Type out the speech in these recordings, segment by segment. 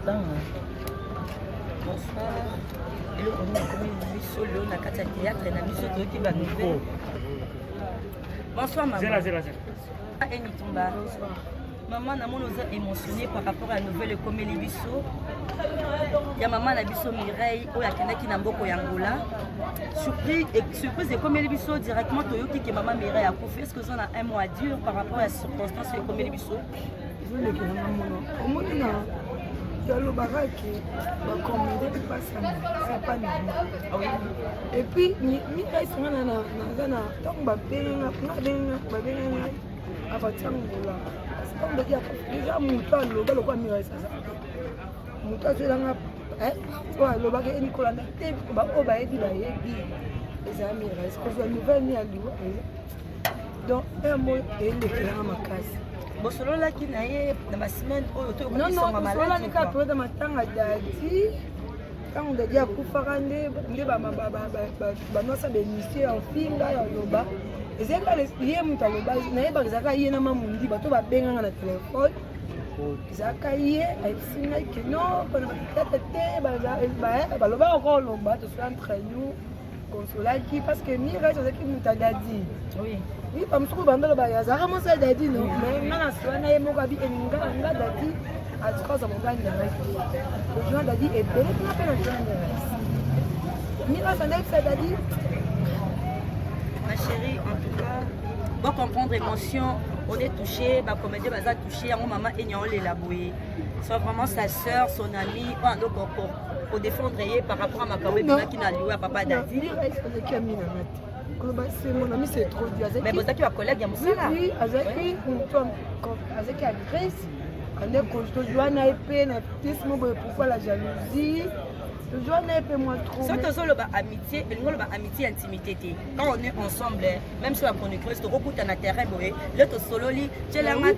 Bonsoir. Et on a commis une solo na kati ya théâtre na biso toyoki ba nouvelle. Bonsoir maman. Eni Tumba. Maman na mono oza émotionné par rapport à la nouvelle Komeli biso. Ya maman na biso Mireille oyo akendaki na mboko ya Angola. Surprise de Komeli biso directement toyoki que maman Mireille a kufi. Est-ce que ça a un mot à dire par rapport à la circonstance de Komeli biso? Je le connais maman. Le baraki va commander pas ça c'est pas normal. Ah oui. Et puis ni sont na tant ba benga ba benga abatangola on doit dire déjà muta lo ba mi resa ça muta c'est là ouais lo ba ke Nicolas na te ba o ba edi ba edi les amis reste que je nouvelle ni ali donc un mot et le clair makasi Bosolo la ki na ye na ba semaine oyo to ko non songa non malade. Bosolo ni ka to da matanga dadi quand on dit à Koufarande ba no sa bénitier en finga ya loba ezeka les muta loba na ye ba zaka ye na mamundi ba to ba benga na téléphone zaka ye aisinga que non ba tete ba loba ko loba to entre nous consolaki parce que mi reste avec muta dadi Oui. Oui, comme ça, on va dire, ça commence à dire non. Mais maintenant, si on a un mot à dire, on a dit, à ce qu'on va dire, le joint a dit, et bien, on a fait le joint. Mais là, ça n'a dit. Ma chérie, en tout cas, pour comprendre l'émotion, on est touché, ma comédie va touché, à mon maman et la bouée. C'est vraiment sa soeur, son amie, pour défendre par rapport à ma comédie qui n'a loué à papa Dadi. C'est mon ami, c'est trop dur. Mais vous êtes un collègue, il y a Moussala. Oui, avec la Grèce, on est toujours en épée, pourquoi la jalousie? Toujours en épée, moi trop. C'est toujours l'amitié, amitié, intimité. Quand on est ensemble, même si on est creuse, tu recoutes un terrain, l'autre solo, tu es là, c'est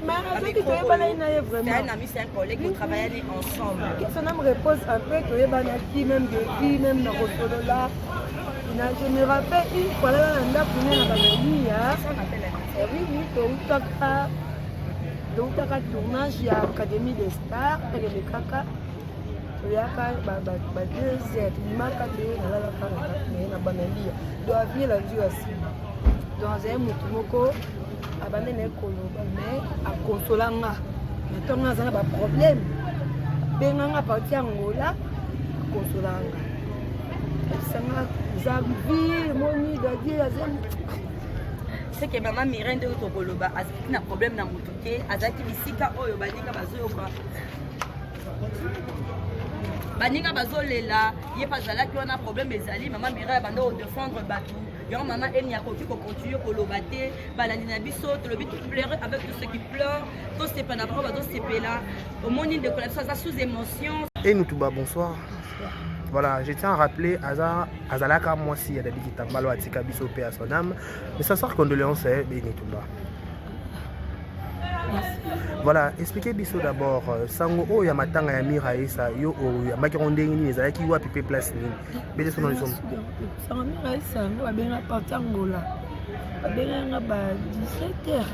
un ami, c'est un collègue, vous travaillez ensemble. Son âme repose un peu, tu es banaki, même de vie, même dans le solo là. Je me rappelle une fois là, on a pris la famille. Oui, donc un tournage, il y a l'Académie des Stars, et les caca. Il y a 2 heures, il m'a caché la banalité. Il doit venir la vie aussi. Dans un moutomoko, abandonné le colo, mais à consolanga. Maintenant, on a un problème. Benanga parti Angola, consolanga. C'est que maman Mireille de Tokoloba a un problème dans mon touquet, a zaki bisika oyo baninga bazoyoka. Baninga bazolela, ye pas zala qui on a problème ezali, maman Mireille bando défendre batou. Yo maman elle n'y a qu'au continuer kolobate, balani na biso, to lobi tout pleurer avec tous ceux qui pleurent, tous ces panabro bazo c'est là. Au monde de collapse ça sous émotion. Et nous tout bas bonsoir. Voilà, je tiens à rappeler Azalaka moi si il y a des qui tambalo atika biso pe à son âme, mais ça sort condoléances Béni Tumba. Voilà, expliquez biso d'abord sango o ya matanga ya Miraïsa yo o ya makirondengini ni ezalaki wapi pe place nini. Bele sono les sommes. Sango Miraïsa ngo abenga partangola. Abenga ba 17h.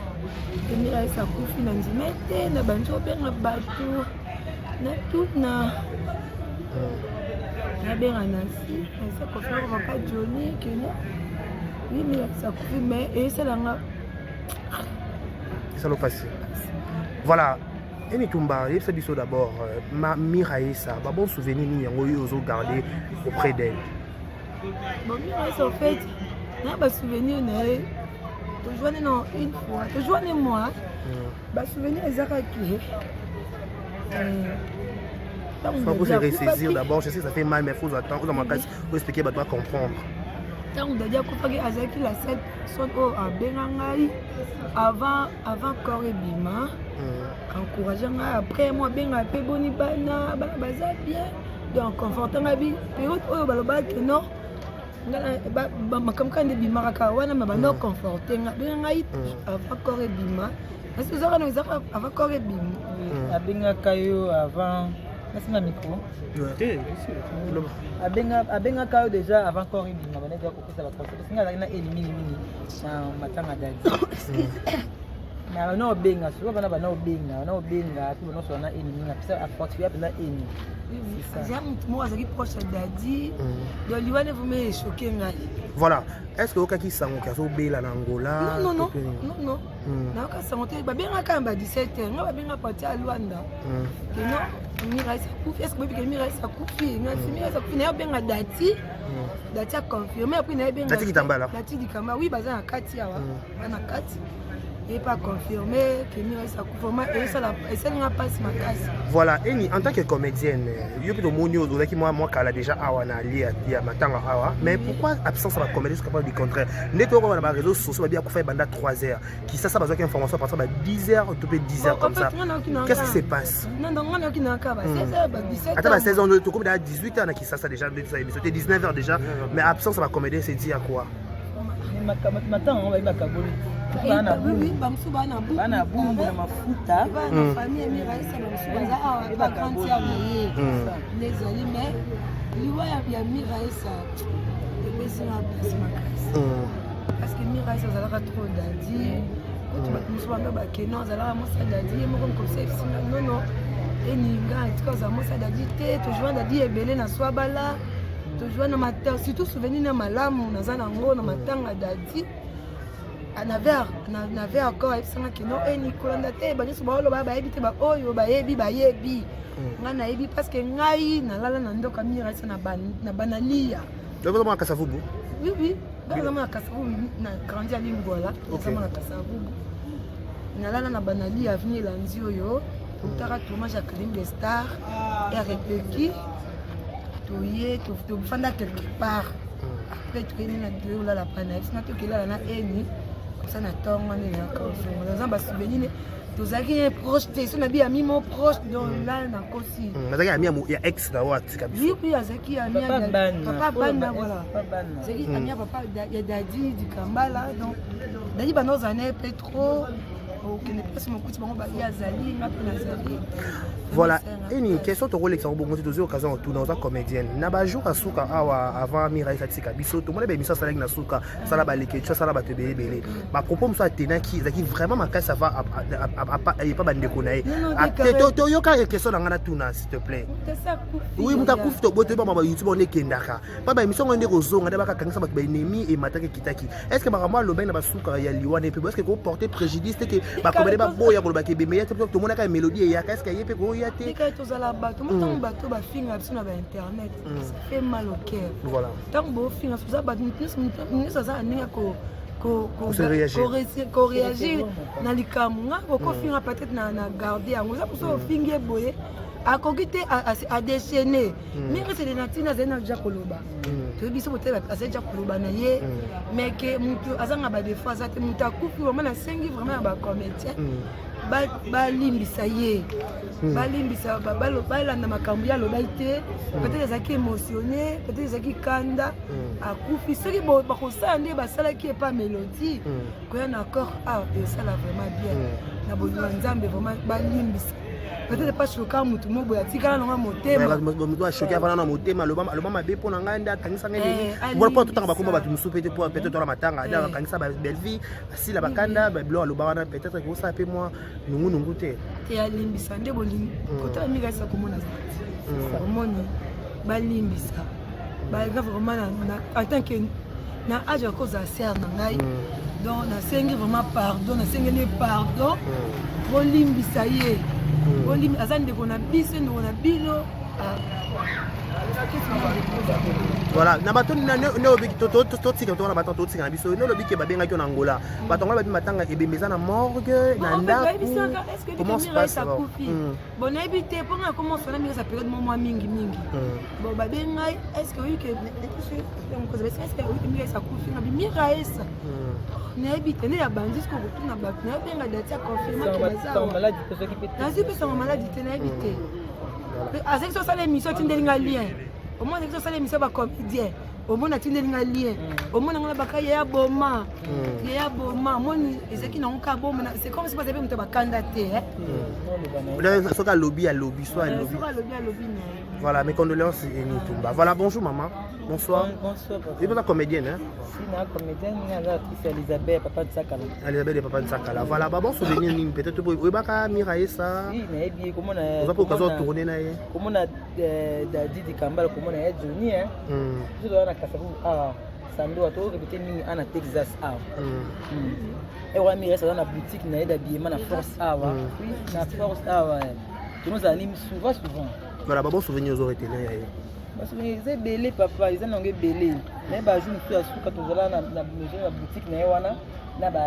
Miraïsa kufi na nzimete na banjo benga batu na tout na bien Nancy, ça peut faire papa Johnny que non. Oui mais ça coûte mais et c'est là ça le passe. Voilà. Et Nitumba, il s'est dit d'abord ma Miraïsa, ba bon souvenir ni yango yo zo garder auprès d'elle. Bon Miraïsa en fait, na ba souvenir na tu joindre non une fois, tu joindre moi. Ba souvenir ezaka qui faut vous ressaisir d'abord, je sais que ça fait mal, mais il faut attendre, faut expliquer, doit comprendre. Tant on a dit à Azaki la scène son à Benangai avant Korébima, encourageant après moi Benga pe boni bana baza bien, donc confortant ma vie, période où baloba que non, comme quand des bimaraka wana ma bano conforter Benangai avant Korébima, est-ce que ça nous avant Korébima, à Benga Kayo avant. Merci ma micro. Abenga kayo déjà avant qu'on ait dit, on a déjà coupé ça la transport. Parce qu'on a éliminé na matanga dadi. Mais non benga, tu vois bana benga, non benga, tu vois na ennemi, na pisa apporter na ennemi. Moi azaki proche dadi. Donc liwane vous me choquer ngai. Voilà. Est-ce que okaki sango kazo bela na Angola? Non. Na ka sango te ba benga kamba 17h, nga ba benga parti à Luanda. Que non, Mira isa kufi, est-ce que Mira isa kufi? Nga Mira isa kufi na benga dati. Dati a confirmé après na benga. Dati Kitambala. Dati Dikamba, oui baza na kati awa, na kati. Et pas confirmé que Mira isa kufi, et ça n'a pas ma casse. Voilà, et en tant que comédienne, yo peut monio qui moi kala déjà awa na lia ya matanga awa, mais pourquoi absence la comédie jusqu'à du contraire? Neto ko na réseaux sociaux bien ko fait banda 3h, qui ça besoin d'information à partir de 10h ou 10h comme ça. Qu'est-ce qui se passe? Non, on a aucune encave, 16h, 17h. Attends, 16 ans de tout comme 18h na qui ça déjà c'était 19h déjà, mais absence la comédie c'est dit à quoi? Matin on va y bakaboli. Oui, bana bumbu na mafuta. Bana famille Miraisa bamusubaza awa ba kanti ya moye. Les aliments, liwa ya Miraisa. Ebesi na place makasi. Parce que Miraisa zalaka trop dadi. Quand tu musubanga ba keno zalaka mosa dadi, moko comme ça non. Et ninga tika za mosa dadi te, to joindre dadi ebele na swabala. To joindre na matin, surtout souvenir na malamu na zana ngo na matanga dadi. N'avait encore qui non et Nicolas Ndate ba nyusu ba oloba ba yebi te ba oyo ba yebi nga na yebi parce que ngai na lala na ndoka Miraisa na banalia donc comment Kasavubu oui dans na Kasavubu na grandi à Lingwala na Kasavubu na lala na banalia avenue Lanzi oyo utaka tournage à Clim Star et RPQ to fanda quelque part après tu es na deux là la panel na to kila na eni ça n'a pas de bas souvenir tous les proches sont bien amis mon proche dans là na kosi mazaki ami ya ex na wati kabisa oui azaki ami papa bana voilà azaki ami papa ya dadi Dikambala donc dadi banoza ne petro que ne passe mon coup bango ba ya zali na pena zali. Voilà, et une question de rôle extrêmement bon, c'est deux occasions tout dans comédienne. Na ba jour à souka avant Miraisa Tika biso tout monde be mission ça na souka ça la ba lekecho ça la ba te belé. Ma propos me soit tena qui vraiment ma casse ça va pas bande konae. To yo ka question ngana tuna s'il te plaît. Oui, muta kufu to bote ba ma YouTube on ekendaka. Pas ba mission ngende kozonga de ba ka kangisa ba ennemi et mataki kitaki. Est-ce que ba vraiment lo ben na ba souka ya liwane pe est-ce que ko porter préjudice que ba comédie ba boya ko ba ke be meilleur tout le monde ka mélodie ya est-ce que yé ko Dès que tu as la bateau, mon bateau va finir sur internet. Ça fait mal au cœur. Voilà. Tant que finir sur ça, nous ça réagir dans les caméras, qu'on finira peut-être na garder. On a pour ça finir boyer. À cogiter à déchaîner. Mais c'est des natines à zéna déjà koloba. Tu veux bien peut-être à déjà koloba naie, mais que mutu azanga ba des fois ça te muta coupe vraiment na sengi vraiment ba comédien. Ba limbisa ye. Ba limbisa ba la na makambu ya loba ite. Peut-être ezaki émotionné, peut-être ezaki kanda. A coupe ce qui ba ko ça ndé ba sala qui est pas mélodie. Ko un accord ça la vraiment bien. Na bo nzambe vraiment ba limbisa. Peut-être pas choquant mutu mobo ya tika na motema mutu a choqué avant na motema lo mama be pona nganda kanisa ngende bon pour tout temps ba komba ba musu peut-être dans la matanga da kanisa ba belle vie si la bakanda ba blo lo bana peut-être que ça peut moi nungu te ya limbisa nde bolingi kota Miraisa komona omoni ba limbisa ba vraiment en tant que na age à cause à serre na ngai donc na sengi vraiment pardon na sengi pardon bolimbisa ye Olim azande kona biso ndo na bino voilà na bato na ne obiki to tika to na bato to tika na biso ne lobiki ba benga ki na Angola bato ngala ba matanga ebembeza na morgue na ndako comment se passe bon habité pour nga comment ça na sa période moment mingi bon ba benga est-ce que oui que est-ce que Miraisa kufi na Miraisa na habité ne ya bandis ko na ba na benga date confirmer que ça maladie parce que peut-être na zipe sa maladie te na habité avec ça l'émission tindelinga lien au moins avec ça l'émission ba comédien omona tindelinga lien omona ngana baka ya boma moni ezaki na nka boma c'est comme si bazabe muto bakanda te soka lobby soit lobby voilà mes condoléances Eni Tumba. Voilà, bonjour maman. Bonsoir. Bonsoir. Et vous êtes comédienne hein? Si na comédienne ni ala artiste Elisabeth papa de Sakala. Elisabeth de papa de Sakala. Voilà, bah bon souvenir ni peut-être pour baka Miraye ça. Si na bien comment na. Vous avez l'occasion de tourner na ye. Comment na Dadi Kambala comment na Johnny hein. Je dois na Kasavu Sando ato répéter mingi ana Texas ah. Et on a mis ça dans la boutique na d'habillement na Force Awa. Oui, na Force Awa. Tout nous anime souvent. Voilà, bah bon souvenir aux été là. Parce que c'est belé papa, ils ont un belé. Mais bah je me suis assuré quand on va là na boutique na wana na ba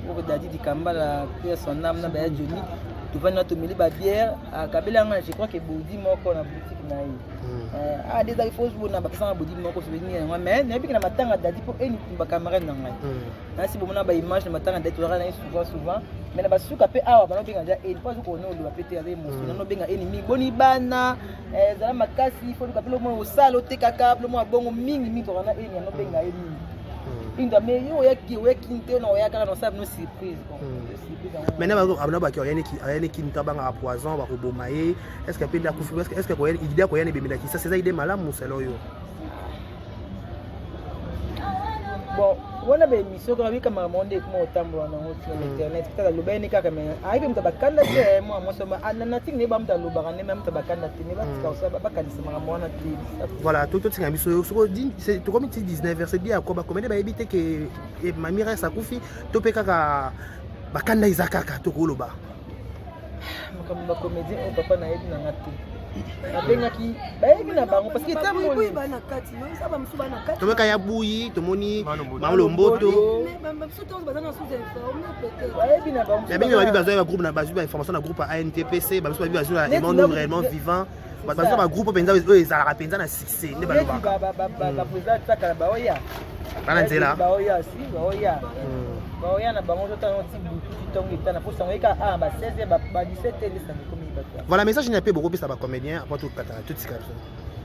au Dadi Kambala pour son âme na ba Johnny. Tu vas nous tomber ba bière à Kabela je crois que Bodi moko na boutique na yi. Des fois je na ba ça Bodi moko souvenir mais na biki na matanga Dadi pour Eni Tumba camarade na ngai. Na si bomona ba image na matanga Dadi tora na souvent mais na ba suka pe awa ba no benga ja et pas ko no lo pété avec mon no benga ennemi boni bana zala makasi faut ka pelo mo sala te kaka pelo mo bongo mingi to na eni no benga eni. Inda me yo yaki nte na oyaka na sabe no surprise bon. Maintenant abana ba ki ayane ki ntabanga poison ba ko bomaye est-ce que peut la kufi est-ce que ko idée ko yane bemela ki ça c'est idée malamu selo yo. Bon, on a une mission comme un monde comme autant sur internet. Peut-être le bien kaka mais arrive mtabakanda te moi soma ananati ne ba mta lobara ne même mtabakanda te ne ba tika ba kanisa mwana ti. Voilà, tout singa biso soko c'est comme 19 verset bien ko ba comédie ba éviter que mamira sa kufi to pe kaka bakanda izakaka to ko loba. Comme ba comédie on papa na yebi na ngati. Abengaki bayebi na bango parce que tambo oui bana kati non ça ba musu bana kati to ka ya buyi to moni malomboto mais surtout bazana sous informé peut-être bayebi na bango ya bengi ba besoin ba groupe na ba information na groupe ANTPC ba besoin ba monde réellement vivant ba ba groupe penza ezala penza na succès ne ba loba ba président Sakala ba oya bana nzela ba oya si ba oya ba oya na bango to tano ti butu tongi tana pour ça ka ba 16 ba 17 liste na komi ba. Voilà, message n'y a pas beaucoup plus à ba comédien après tout kata tout ça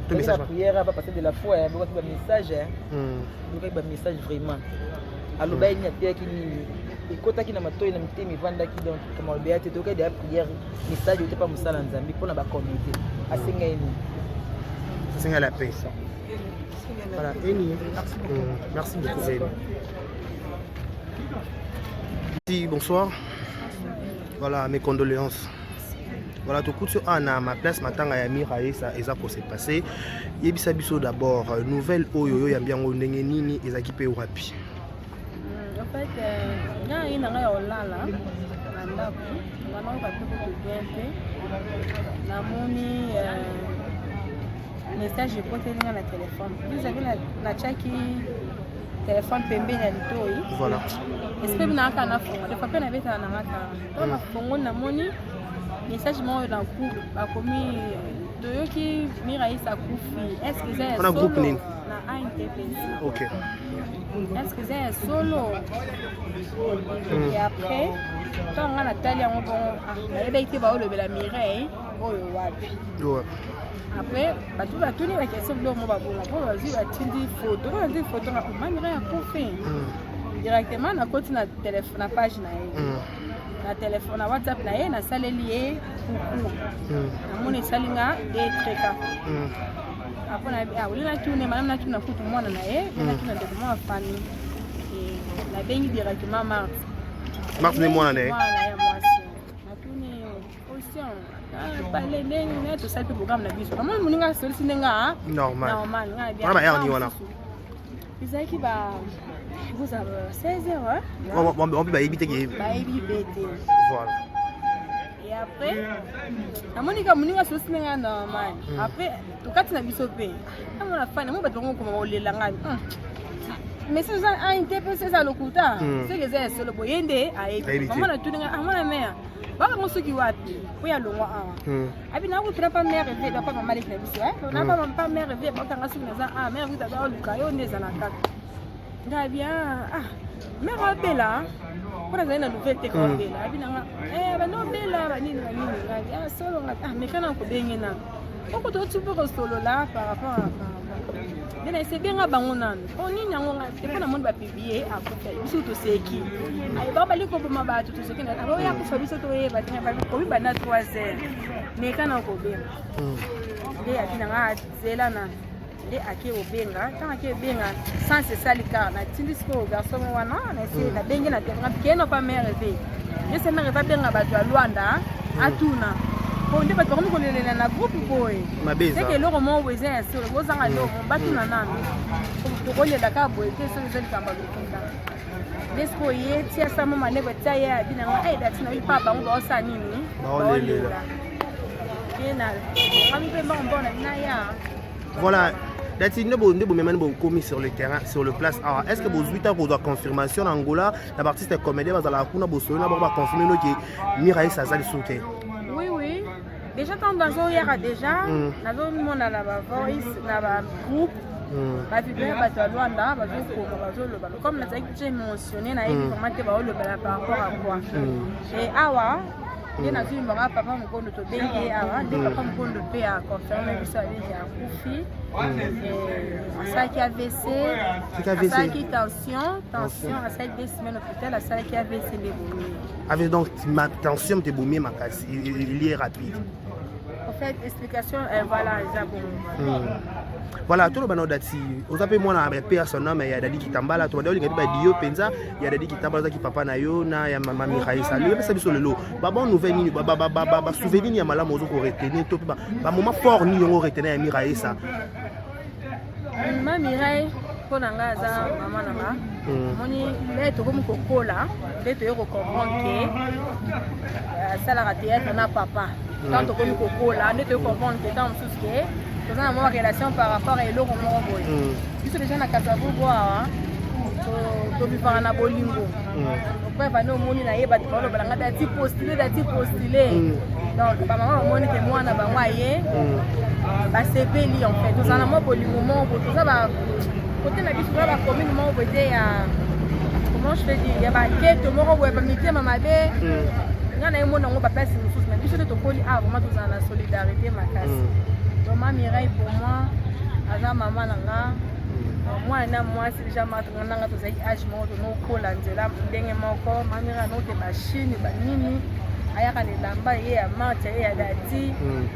tout message la prière va passer de la foi beaucoup de message beaucoup de message vraiment aloba ni atia ki ni ikota ki na matoi na mitemi vanda ki donc comme le béate to ka de prière message était pas musala nzambi pour na ba communauté asenga ni asenga la paix. Voilà, Eni merci beaucoup Eni. Si bonsoir. Voilà, mes condoléances. Voilà, tout coup sur Anna, ma place, matanga ya Miraye, ça pour se passer. Yebisa biso d'abord, nouvelle oyo ya bien ndenge nini ezaki pe wapi. En fait, na ina nga olala na ndako, ngana ba tuko kugente. Na moni message pote nga na téléphone. Vous avez la chaki téléphone pembeni ya litoi. Voilà. Est-ce que na kana fongo, de papa na beta na ngata. Na fongo na moni message mo na groupe bakomi doyoki Miraye sa kufi. Est-ce que c'est un groupe nini? Na ANTPC. OK. Est-ce que c'est solo? Et après quand on a tali en bon na été ba olobela Miraye oyo wapi. Ouais. Après ba tuni ba question do mo ba bona ko ba zi ba tindi photo na ko Miraye a kufi. Directement na côté na téléphone na page na na téléphone na WhatsApp na ye na saleli ye kuku na moni salinga de treka après na ulina tune madame na tune na kutu mwana na ye na tune de moi fami et la bengi directement Mars ne mwana na ye voilà ya mwasi na tune position parler ndenge to ça programme na biso comment moninga solisi ndenga normal nga bien wana ba yani wana bizaki ba vous avez 16 heures on peut ba éviter que ba éviter voilà et après la monika moninga sosi nga normal après to kati na biso pe amona fana mo bato ngoko mo lela ngani mais ça a interprété ça lokuta c'est que c'est solo boyende ayebi mama tuninga amona mère baka ngosuki wapi oya longwa awa abi na ko trapa mère rêve da papa malik na biso na papa pa mère rêve ba kanga suki na za mère vita ba luka yo ndeza na kaka bien mère bella pour la nouvelle technologie abi nanga ba no bella ba nini solo mais kana ko bengena oko to tu pour solo là par rapport à Bien c'est bien bango nanu. On ni nyango te pona monde ba publier a ko fait. Biso to seki. Ay ba bali ko ba ba to seki na. Abo ya ko fa biso to ye ba tena ba ko bi bana 3 heures. Mais kana ko be. Nde ya tina nga zela na. Nde ake obenga, tant ake benga sans se salika na tindis ko garçon wana na ese na bengi na terrain keno pa mère ve. Je sais mère va benga ba to Luanda atuna. Bon, on va nous connaître dans la groupe boy. C'est que le roman où est sur le beau sang à l'eau, on bat tout la nana. Pour les Dakar boy, c'est sur les ailes comme ça. L'esco y est, si à sa maman ne veut pas y aller, bien on aide à tenir papa, on va s'animer. Voilà. Dati ne bo même commis sur le terrain, sur le place. Alors, est-ce que vous 8 ans vous doit confirmation en Angola, la artiste comédien va la kuna bo solo na ba confirmer que Miraï Sazali souté. Oui. Déjà quand dans hier déjà, nazo mona na ba voice na ba groupe. Ba vibrer ba to Luanda, ba zo lo ba. Comme na j'ai mentionné na vraiment que ba lo ba par rapport à quoi. Et awa je nazo mbanga papa mkondo to bengi awa, de papa mkondo pe a confirmer biso ali ya kufi. Ça qui AVC, ça qui tension, à cette 2 semaines hôpital, ça qui AVC les boumé. Avec donc ma tension te boumé ma casse, il est rapide. En fait, explication, voilà, bon. Voilà, tout le monde dati. Vous avez moi na personne mais il y a dadi qui tambala, tu vois, il y a des dio penza, il y a dadi qui tambala qui papa na yo na ya mama Miraï salut, ça biso le lot. Ba bon nouvelle ni ba souvenir ya malamu ozo ko retenir to ba moment fort ni yo retenir ya Miraï ça. Ma Miraï ponanga za mama nanga. Moni leto comme kokola, leto yo comprendre que ça la théâtre na papa. Quand on comme kokola, leto yo comprendre que dans tout ce que nous avons une relation par rapport à l'eau roman boy. Puisque les gens na Kasavu boa, to bi par na bolingo. Après va no moni na yeba to lo balanga dati postulé. Donc ba maman moni que moi na ba moye. Ba CV li en fait. Nous avons bolingo mo, tout ça ba côté na biso ba commune mo boté ya comment je fais dire, ya ba quête mo bo ba mité mama be. Ngana yemo na ngo ba place mususu mais biso to koli vraiment tous en solidarité makasi. Ma Miraï pour moi, avant maman nanga, moi c'est déjà maintenant nanga tous les âges moi de nos colandela, dengue moko, ma Miraï no te machine, ba nini, aya ka lamba ye ya mate ye ya dati,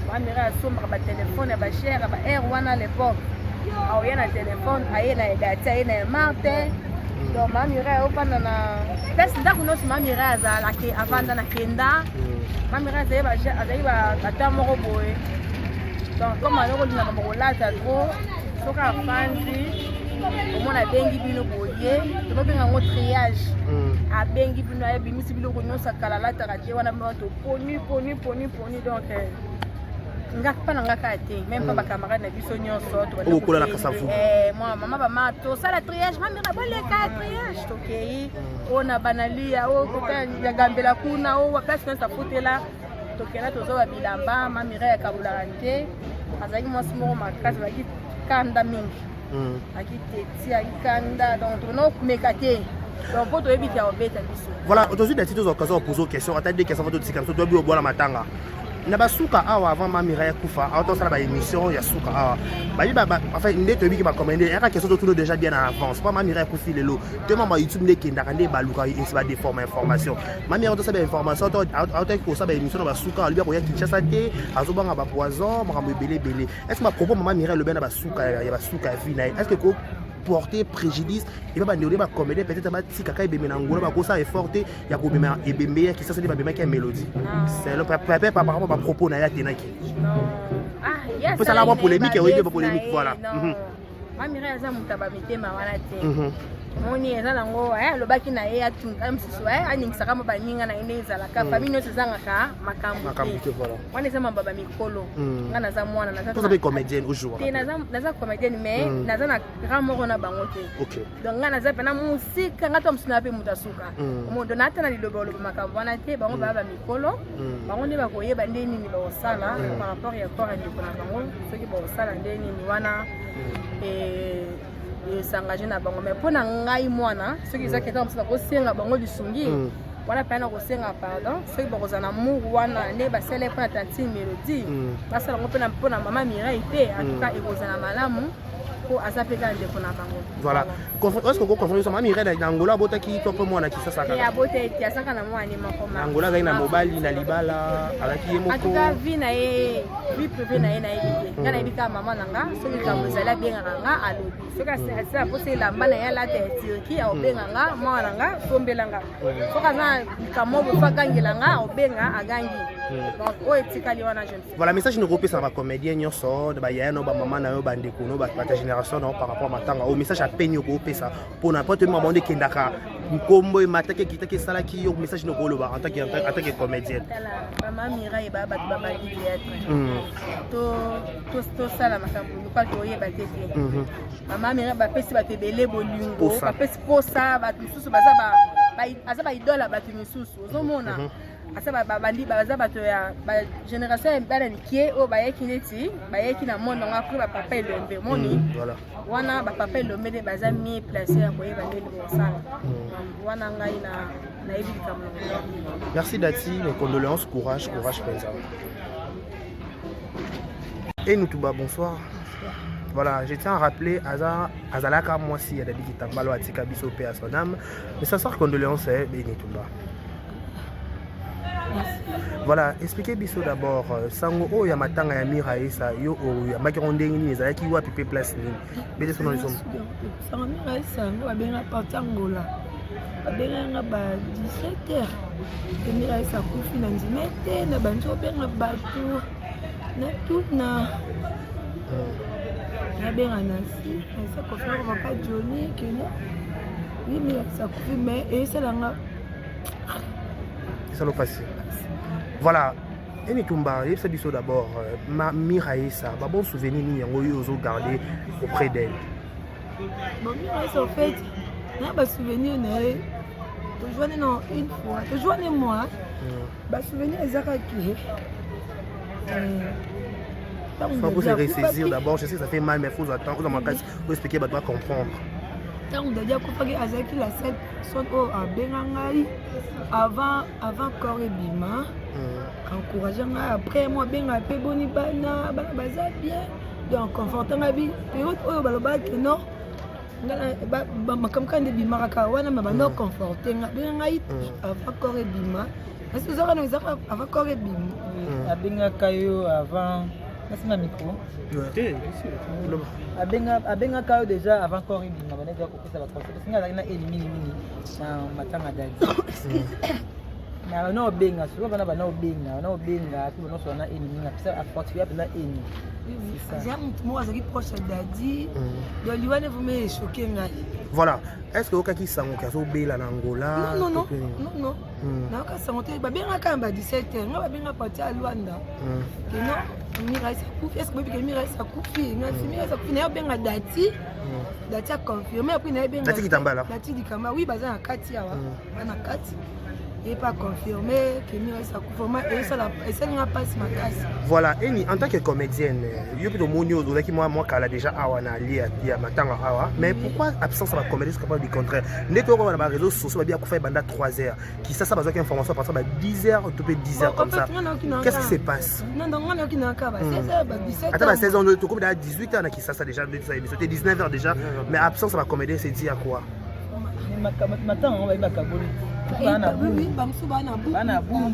ma Miraï somba ba téléphone ba cher ba air wana l'époque, au ye na téléphone, aya na dati, aya na mate, donc ma Miraï opana na, parce que nous ma Miraï azala ke avant na kenda, ma Miraï azali ba atamoko boy. Donc, comme on a trop, ce qu'on a fait, on a bengi bino boye, on a un triage. A bengi bino a bimisi bilo kono sakala la taraje wana moto poni donc ngaka pa ngaka te même pas ba camarade na biso nyonso to ko la Kasavu. Moi maman ba mato sala triage mami ra bole ka triage to kei ona banalia o kota ya gambela kuna o wakati na safutela tokela tozoba bilamba ma Miraï ya kabularante azali mwasi moko makasi baki kanda mingi akiteti akikanda donc tono kumeka te donc po toyebi te obeta biso. Voilà, aujourd'hui des titres occasions poser aux questions, attendre des questions de discussion to bi obola matanga. Na basuka awa avant ma Miraï kufa autant ça la émission ya suka awa ba enfin ndé to bi ki ba commander ya question tout déjà bien en avance pas ma Miraï kufi lelo tellement ma YouTube ndé kenda kande ba luka et ça va déformer information ma Miraï to ça ba information autant ko ça ba émission ba suka lui ko ya Kinshasa te azobanga ba poison ma belé est-ce que ma propos ma Miraï le ben ba suka ya ba suka vie na est-ce que ko porter préjudice et va néolé ba comédie peut-être ma tika kai bemé ngolo ba ko ça est forté ya ko bemé et bemé qui ça c'est ba bemé qui mélodie c'est le papa par rapport à propos na ya tenaki yes peut ça la polémique et oui pas polémique voilà ma Miraï za mutaba mitema wana te moni eza nango alobaki na ye atunga msusu aningisaka mo baninga na ene ezalaka famille nyonso ezangaka makambo te wana eza mababa mikolo nga naza mwana naza comédienne aujourd'hui naza comédienne mais naza na grand moko na bango te donc nga naza pena musika nga to msuna pe mutasuka mondo na tana liloba oloba makambo wana te bango baba mikolo bango nde bakoyeba nde nini baosala par rapport ya corps ndeko na bango soki baosala nde nini wana s'engager na bango mais pona ngai mwana soki ezaki eza mosala kosenga bango lisungi wana pena kosenga pardon soki bakozana muru wana nde basala mpona tantine mélodie basala ngo mpona mama Miraï te en tout cas ekozala malamu po aza pe kaka ndeko na bango. Voilà. Est-ce que vous confondez ça Mireille na Angola botaki to po mwana Kisasa kaka. Ya bote eti asaka na mwana moko ma. Angola ga na mobali na libala alaki ye moko. En tout cas vie na ye vie privée na ye na ye. Ngana ebika mama nanga soki kambo zala benga nga alobi. Soki asa po se lamba na ya la tete ki a obenga nga mwana nanga sombelanga. Soki na kamo bo fakangela nga obenga agangi. Donc o etikali wana jeune. Voilà, message nous repose sur la comédienne nyoso, ba ya no ba maman na yo ba ndeko no ba ta génération no par rapport à matanga. Au message à peine ko pesa pour n'importe moment de kendaka. Nkombo e matake kitake sala ki yo message no koloba en tant que comédienne. Maman Mireille ba ba ba théâtre. To sala makambo pas que oye ba tete. Maman Mireille ba pesi ba tebele bolingo, ba pesi posa ba tususu ba za ba azaba idola ba tumususu. Ozomona. Asaba babandi baza bato ya ba génération bana nikie o bayeki neti bayeki na monde nga ko ba papa elombe moni voilà wana ba papa elombe de baza mi placer ya koyeba ndeli bosala wana ngai na ebi kamlo. Merci Dati, mes condoléances, courage Penza. Et nous tout bas bonsoir. Voilà, je tiens à rappeler Azalaka moi si ya David Kitambalo atika biso pe à son âme. Mais ça sort condoléances Béni tout bas. Voilà, expliquez biso d'abord sango o ya matanga ya Mireille sa yo o ya makironde ngini ezalaki wapi pe place nini bete sono lisomo sango Mireille sa ngo abenga patangola abenga ba 17h Mireille sa kufi na nzimete na banjo benga bato na tout na benga nasi sa ko faire papa Johnny keno oui Mireille sa kufi mais et ça langa ça le passé. Voilà, et Nitumba, il s'est d'abord, Mireille, ça, bon souvenir, nous avons gardé auprès d'elle. Bon, Mireille, en fait, il y a des souvenirs, tu joues une fois, tu joues un mois, des souvenirs, ils ont faut se ressaisir d'abord, je sais que ça fait mal, mais il faut attendre, faut expliquer, il faut comprendre. Tant que déjà que Azaki la scène sont au Bengangai avant corps et bima encourageant après moi benga pe boni bana baza bien donc confortant abi période oyo baloba que non ngala makamka nde bima ka wana mabano conforter bengai avant corps et bima est-ce que ça nous avant corps et bima abenga kayo avant merci na micro abenga kayo déjà avant corps et bima bana déjà ko pesa ba conseil parce que ngala na elimini mini na matanga dadi na no benga so bana obenga tout no so na ennemi na pesa a fortifier pela ennemi c'est mtu mmoja qui proche dadi donc liwane vous me choquer ngai. Voilà, est-ce que okaki sango kazo bela na Angola non na ka sango te ba benga ka ba 17h nga ba benga parti à Luanda que non Mireille sa kufi est-ce que Mireille sa kufi nga Mireille sa kufi na benga dati a confirmé après na benga dati Kitambala dati dikamba oui baza na kati awa na kati et pas confirmé que Mireille sa kufi et ça n'a pas ma casse. Voilà, et en tant que comédienne yo plutôt monio donc moi kala déjà awa na lia ya matanga awa mais pourquoi absence de la comédie capable du contraire neto ko na réseaux sociaux ba bien ko faire banda 3h qui ça besoin d'information par ça 10h ou 10h comme ça qu'est-ce qui se passe non on a qui na ka ba 16h ba 17h attends 16h de tout comme 18h na qui ça déjà c'était 19h déjà mais absence de la comédie c'est dit à quoi matanga on va ba kaboli bana bumbu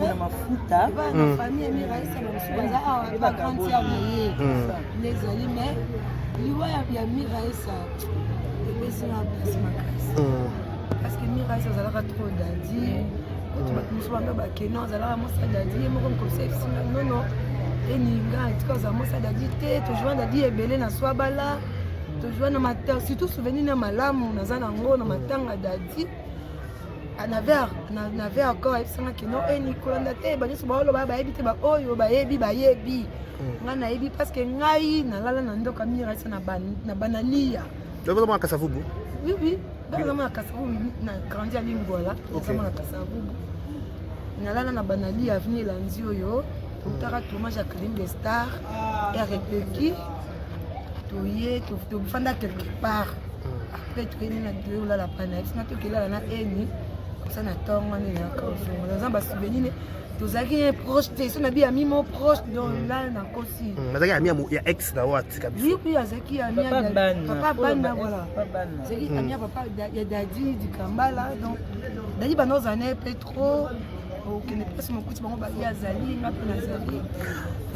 na mafuta bana famille Mireille sa bamusu baza awa ba grandi ya moye nezali mais liwa ya Mireille sa epesi na place makasi parce que Mireille sa zalaka trop dadi kuti bamusu banga bakeno azalaka mosa dadi ye moko comme ça efisinga nono eninga etika oza mosa dadi te tojoua dadi ebele na swabala tojoua na matanga surtout souvenir na malamu naza nango na matanga dadi n'avait encore ebisanga kino nikolanda te banyonso baoloba bayebi te baoyo bayebi nga nayebi parce que ngai nalala na ndoka Mireille sa na banalia donc Kasavubu oui na Kasavubu na grandi à Lingwala na Kasavubu nalala na banalia avenue Lanzi oyo totaka tournage ya Clim des Stars et repeki toye tofanda quelque part après toyeni na deux olala pana ebisinga tokelala na eni ça na tongo ni na kausongo na basouvenir tozalaki proche te so na bi ami mo proche donc là nakosi nazalaki ami ya ex na oyo atika biso oui azalaki ami ya papa bana voilà azalaki ami ya papa ya dadi dikambala donc dadi bana ozana pe trop okende place mokuti bango baye azali nga mpe nazali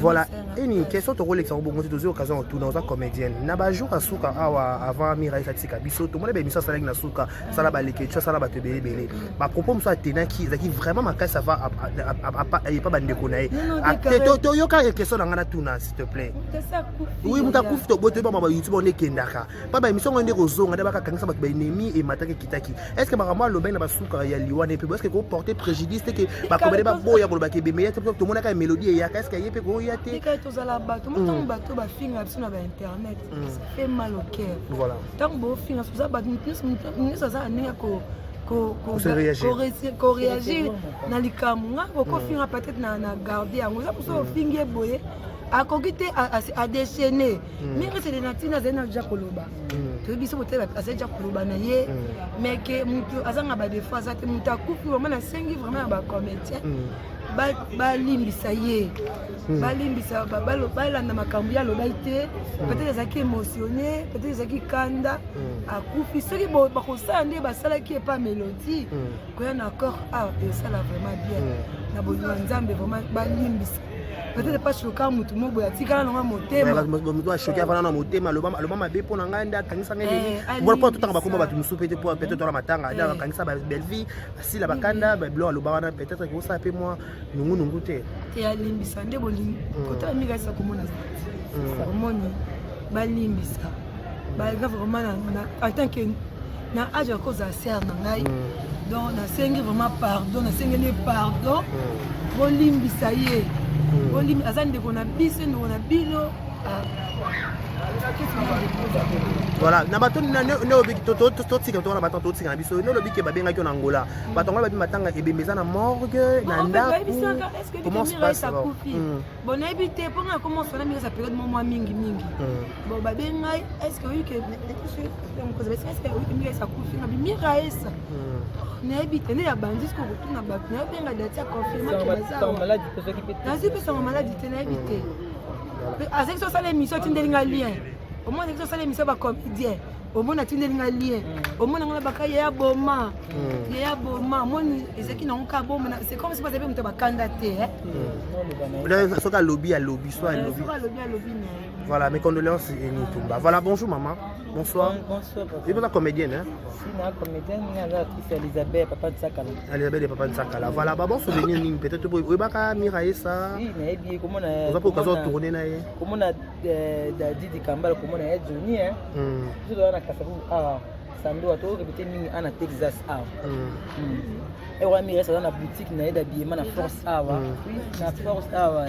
voilà eni question tokolekisa bongo te tozwi occasion otuna oza comédienne na bajour ya suka awa avant mirai atika biso tomoni bemission asalaki na suka asala baleketio asala bato ebelebele bapropos mosu atenaki ezalaki vraiment makasi ava epa bandeko na ye toyoka question na ngai natuna s'il te plaît oui moto akufi toyebama bayoutube ono ekendaka mpa baémission ngo nde kozonga nde bakakangisa bato baenemi emataki ekitaki est ce que makambo alobaki na basuka ya liwana epe est ce que koporte préjudice te ke bakomede baboya kolobaki ebemeye te tomonaka emélodie eyaka est ce que ye mpe koya te tozala bato motango bato bafinga biso na bainternet ça fait mal au cœur ntango bofinga soza bato nyonso aza na ndenge koréagir na likambo nga kokofinga peut-être na garde yango eza moso ofingi eboye akoki te adéchaîne miresele na ntina azali na ja koloba toyebi biso bote azali ja koloba na ye mais ke moto azanga badefo aza te moto akufi vraimen nasengi vraimen ya bacomédien balimbisa ye balimbisa balanda makambo ye alobaki te peut-être ezalaki émotionné peut-être ezalaki kanda akufi soki bakosala nde basalaki epa mélodie koya na corps esala vraiment bien na bolingo nzambe vraiment balimbisa peut-être pas choquant mutu mo boya tikala nanga motema mutu achoqué avana na motema aloba mabe mpo na ngai nde akangisa ngai nini bona mpo totanga bakoma bato mosusu pete po peut-être tola matanga nde akangisa belle vie asila bakanda bilo aloba wana peut-être ekosala mpe mwa nungunungu te alimbisa nde bolingi kotala mikasa komona omoni balimbisa baza vraiment en tant que na age ya koza ser na ngai donc nasengi vraiment pardon nasengeli pardon bolimbisa ye aza ndeko na biso ndeko na bino voilà na bato neobiki totika tokona bato totika na biso neolobiki babengaki yo na ngola bato ngo babi matanga ebembe eza na morgue na ndako comment se passe bon nayebi te mpo nga commence na mikasa période mwa mingi bon babengai est ce que oyoke mikasa kufi nabi miraesa nayebi te nde ya bandi siko kotuna bato nayobenga dati ya confirmaki pesanga maladi te nayebi te azalaki sosala émission atindelinga lien omona azalaki sosala émission bacomédien omona atindelinga lien omona ngana baka yaya boma omoni ezalaki nango ka boma c'est comme si bazabi moto bakanda te soki alobi so alobi voilà mes condoléances Enitumba voilà bonjour maman bonsoir vous êtes comédienne hein comédienne Elisabeth papa de Sakala Elisabeth papa de Sakala voilà bon souvenir nini peut-être oui baka miraesa oui na ebi komona on a pas occasion de tourner na ye komona Dadi Dikambala komona ya Johnny hein je dois na kasabu sando ato répéter mingi ana Texas et on a mis ça dans la boutique na d'habillement na Force Awa oui na Force Awa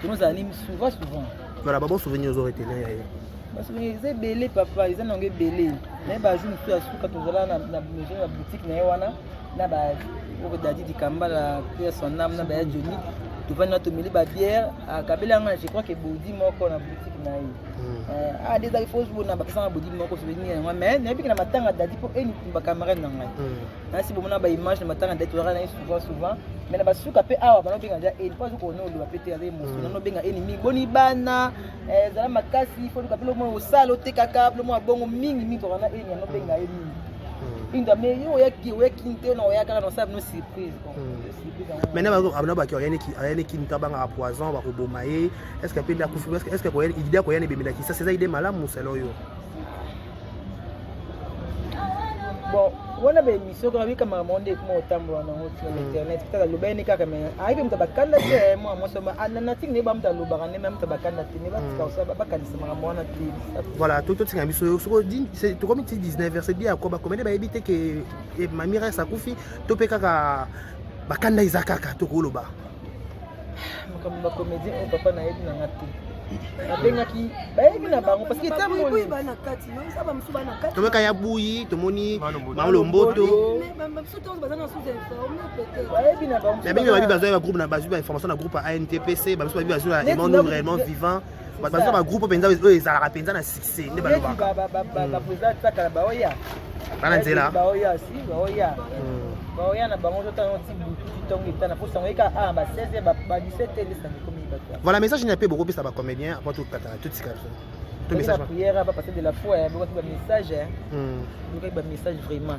nous anime souvent voilà bon souvenir aux autres là parce que c'est belé papa ils ont belé mais ba jour sur asuka tozala na maison na boutique na wana na ba au Dadi Dikambala pour son âme na ba Johnny tu vas notre mêler ba bière à Kabela je crois que Bodi moko na boutique na yi déjà il faut jouer na ba kasa Bodi moko souvenir mais na biki na matanga Dadi pour eni ba camarade na ngai na si bomona ba image na matanga Dadi wana souvent mais na basuka pe awa bana benga ja eni pas ko no lo pété avec émotion no benga eni mingi boni bana zala makasi faut ka pelo mo salo te kaka pelo mo bongo mingi to kana eni no benga eni inda me yo ya kinte no ya kana no sabe no surprise maintenant abana ba ki rien qui ntabanga a poison ba koboma ye est-ce que pe nda kufi est-ce que ko idée ko yana bemela ki ça c'est idée malamu selo yo bon wana be mission ko abi kama monde ko tambo na hoto internet kaka lo bayini kaka me aibe mtabakanda te moi so na ting ne ba mtalo bakane même mtabakanda te ne ba tika usaba bakanisa mama mwana te voilà tout tinga biso soko din c'est to comme 19 verset bien ko ba komene ba ebite ke mamira sakufi to pe kaka bakanda izakaka to koloba makamba comédien o papa na yebi na ngati abengaki bayebi na bango parce que tambo oui bana kati non ça ba musuba na kati tomeka ya buyi tomoni Mamlomboto même surtout bazana sous informé peut-être bayebi na bango mais bien babi bazo ya groupe na bazo ba information na groupe ANTPC bazo babi bazo la monde réellement vivant bazo ba groupe penza oyo ezala penza na succès nde baloba ba président Sakala baoya bana nzela baoya si baoya na bango to tano ti ntongo etana mpo sango eka ba 16 ba 17 elesani komi bato voilà message n'a pas beaucoup plus à ba comédien après tout kata tout tika tout message prière va passer de la foi ya ba message ba message vraiment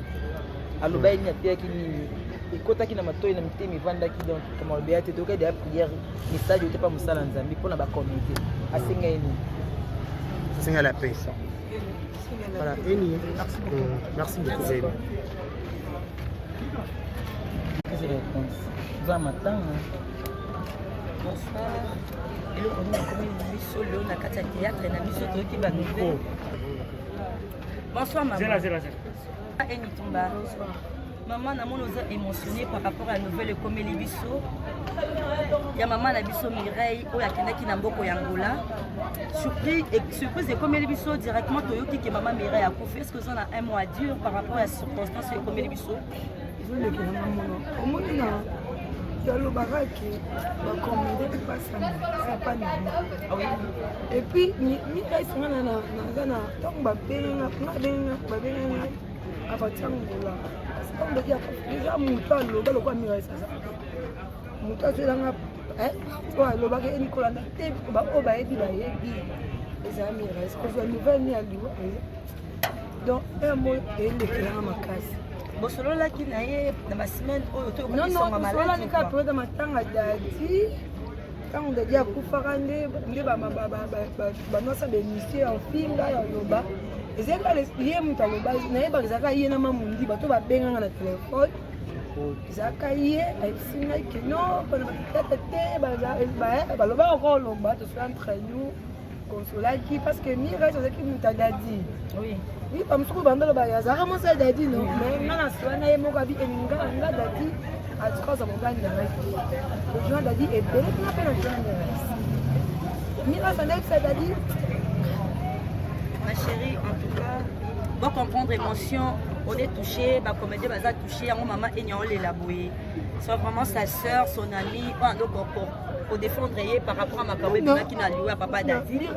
aloba ni ateki ni ekotaki na matoi na mitema evandaki donc kama oloba te tokai de prière message ote pa mosala nzambe mpona bakomite asenga eni asenga la paix voilà eni merci beaucoup Zélie réponse za matanga bonsoir eloko nini nakomi biso leo na kati ya théâtre na biso toyoki banouvelle bonsoir mama eni tumba maman namoni oza émotionné par rapport à nouvelle ekomeli biso ya mama na biso Mireille oyo akendaki na mboko ya Angola surprise ekomeli biso directement toyoki ke mama Mireille akufi est ce que oza na un mois à dire par rapport à circonstance ekomeli biso ezolekela mono omoni na yalobaka ke bakomende epasana sapa na et puis mikaisanga naza na ntango babenganga abatangola eza moto aloba lokwa miraisasa moto azelanga oyo alobaka enikolanda te oyo bayebi eza mirais kozwa nouvelle ni aliwa donc un mot elekelanga makasi bosololaki na ye na basemaine oyo toyokomisonga maladi kaka toyeda matanga dadi ntango dadi akufaka nde banwasa bemisie en finga ya loba ezaka ye moto aloba nayebaka ezaka ye na mamundi bato babenganga na telefone ezaka ye ayebisingai ke no mpona batata te balobaka ko oloba tosola entre nous consolaki parce que mirais azalaki moto adadi oui bamosuku bandoloba azalaka mosa dadi no mais nga na sola na ye moko abi nga dadi azikoza mobali na ngai ojoa dadi ebele mpona mpe na joa mirais mirais andekisa dadi. Ma chérie, en tout cas, pour comprendre l'émotion, on est touché, ma comédie va touché, mon maman est élabouée. C'est vraiment sa soeur, son amie, donc pour défendre par rapport à ma kawé qui n'a loué à papa Dadi.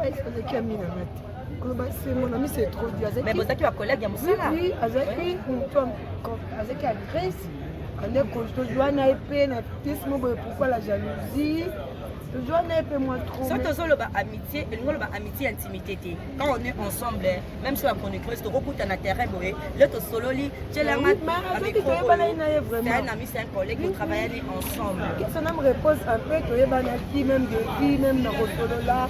Mon ami, c'est trop dur. Mais vous avez un collègue, il y a Moussala. Oui, avec actrice, on est conjoint, on a épée, pourquoi la jalousie? Je n'ai pas moi trop. Ça, c'est amitié, amitié, intimité. Quand on est ensemble, même si on est cru, c'est beaucoup de terrain. L'autre solo, c'est un ami, c'est un collègue, nous travaillons ensemble. Son âme repose un peu, tu es banaki, même de vie, même dans le solo là.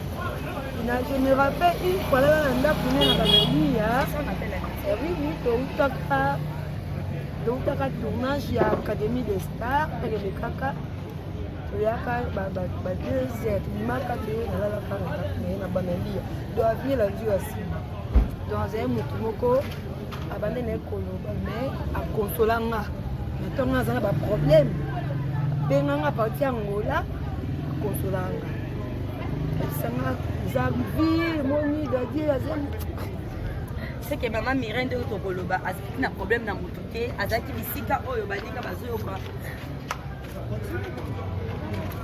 Je me rappelle une fois là, on a pris la famille. Oui, donc, tu as tournage, il y a l'Académie des Stars, et le Kaka. toyaka ba 2 heures limaka te nalalaka na banalia do avenir la dio asima donc azali motu moko abande na ekoloba mais akonsolanga na ntongo aza na baproblème abenganga parti ya ngola akonsolanga esanga eza vie moni dadi azali c'est que maman Mireille nde tokoloba azalaki na problème na motu te azalaki bisika oyo baninga bazoyoka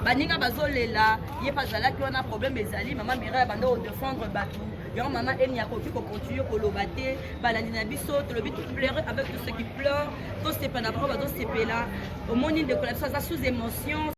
baninga bazolela ye bazalaki wana problème ezali mama Mireille banda odefendre bato yango mama eni akoki kocontinue koloba te balandi na biso tolobi pleurer avec tout ce qui pleure tosepela bango bazosepela omoni ndeko na biso aza sous émotion